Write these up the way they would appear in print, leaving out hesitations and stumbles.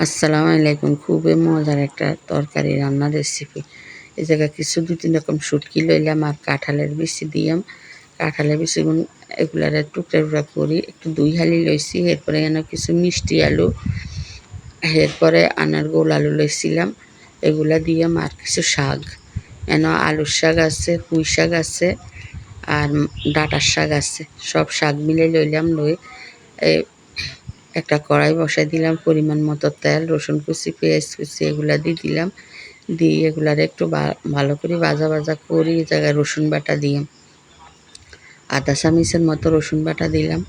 আসসালামু আলাইকুম। খুবই মজার একটা তরকারি রান্নার রেসিপি। এই জায়গায় কিছু ২-৩ রকম শুটকি লইলাম আর কাঁঠালের বিচি দিয়াম। কাঁঠালের বিচিগুন এগুলারে টুকরা টুকরা করি একটু ২ হালি লইছি। এরপরে এখানে কিছু মিষ্টি আলু, এরপরে আনার গোল আলু লইছিলাম, এগুলা দিয়াম আর কিছু শাক। আলুর শাক আছে, পুঁই শাক আছে আর ডাঁটার শাক আছে। সব শাক মিলে লইলাম, লই একটা কড়াই বসাই দিলাম, পরিমাণ মতো তেল, রসুন কুচি, পেঁয়াজ কুচি এগুলা দিয়ে দিলাম। দিয়ে এগুলার একটু ভালো করে ভাজা ভাজা করি। এই জায়গায় রসুন বাটা দিলাম, আধা চামচের মতো রসুন বাটা দিলাম।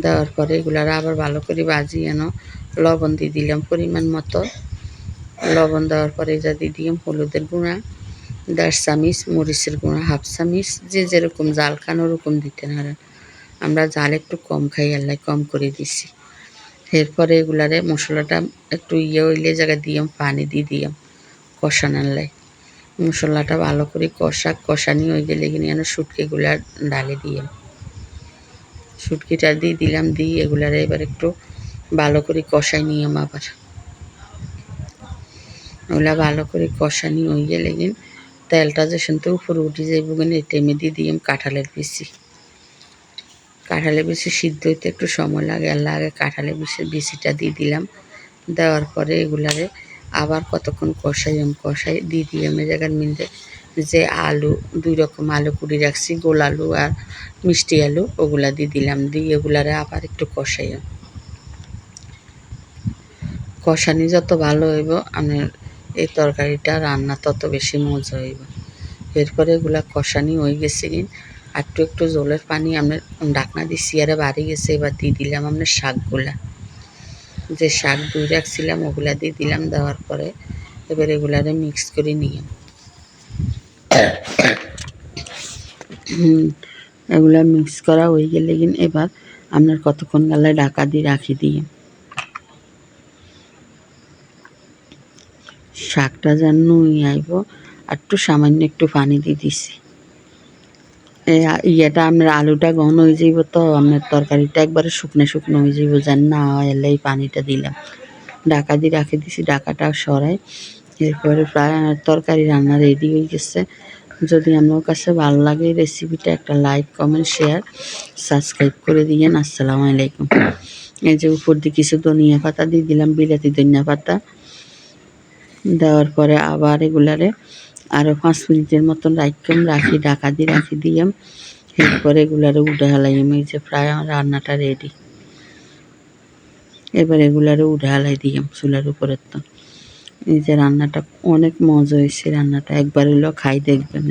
দেওয়ার পরে এগুলার আবার ভালো করে ভাজি লবণ দিয়ে দিলাম পরিমাণ মতো। লবণ দেওয়ার পরে যা দিয়ে দিলাম হলুদের গুঁড়া ১.৫ চামচ, মরিচের গুঁড়া 1/2 চামচ, যে যেরকম জাল খান ওরকম দিতে পারেন। আমরা জাল একটু কম খাই, আল্লাহ কম করে দিছি। এরপরে এগুলারে মশলাটা একটু হইলে জায়গায় দিয়াম, পানি দিয়ে দিয়াম কষানোর লাই। মশলাটা ভালো করে কষানি হয়ে গেলে কিনে শুটকিগুলা ডালে দিয়াম। শুটকিটা দিয়ে দিলাম, দিয়ে এগুলারে এবার একটু ভালো করে কষাই নিয়াম। আবার ওগুলা ভালো করে কষানি হয়ে গেলে তেলটা যে শুনতে উপরে উঠে যাইব এই টাইমে দিয়ে দিয়াম কাঁঠালের বিচি। কাঁঠালের বিচি সিদ্ধ হইতে একটু সময় লাগে, আগে কাঁঠালের বিচিটা দিয়ে দিলাম। দেওয়ার পরে এগুলারে আবার কতক্ষণ কষাই দিয়ে দিলাম। এই জায়গার মধ্যে যে আলু ২ রকম আলু কুড়ি রাখছি, গোল আলু আর মিষ্টি আলু, ওগুলা দিয়ে দিলাম। দিয়ে এগুলারে আবার একটু কষানি যত ভালো হইব আপনার এই তরকারিটা রান্না তত বেশি মজা হইব। এরপরে এগুলা কষানি হয়ে গেছে আর একটু জলের পানি আপনার ঢাকনা দিচ্ছি আরে বাড়ি গেছে। এবার দিয়ে দিলাম আপনার শাকগুলা, যে শাক ধুয়ে রাখছিলাম ওগুলা দিয়ে দিলাম। দেওয়ার পরে এবার এগুলারে মিক্স করে নিয়ে এগুলা মিক্স করা হয়ে গেলে এবার আপনার কতক্ষণ গালায় ঢাকা দিয়ে রাখি দিয়ে শাকটা যেন নুই আইব আর একটু সামান্য একটু পানি দিয়ে দিছি। ইয়েটা আপনার আলুটা ঘন হয়ে যাইব, তো আপনার তরকারিটা একবারে শুকনো শুকনো হয়ে যাইব, যেন না হয় এলে এই পানিটা দিলাম। ঢাকা দিয়ে রাখি দিছি, ঢাকাটা সরাই। এরপরে প্রায় তরকারি রান্না রেডি হয়ে গেছে। যদি আপনার কাছে ভালো লাগে রেসিপিটা একটা লাইক, কমেন্ট, শেয়ার, সাবস্ক্রাইব করে দিয়েন। আসসালামু আলাইকুম। এই যে উপর দিয়ে কিছু ধনিয়া পাতা দিয়ে দিলাম, বিলাতি ধনিয়া পাতা। দেওয়ার পরে আবার এগুলারে আরও 5 মিনিটের মতন রাখি, ঢাকা দিয়ে রাখি দিয়াম। এরপরে এগুলারে উঠে হালাইম। এই যে প্রায় আমার রান্নাটা রেডি। এবার এগুলারে উঠে হালাই দিয়াম চুলার উপরের। তো এই যে রান্নাটা অনেক মজা হয়েছে, রান্নাটা একবার হলেও খাই দেখবেন।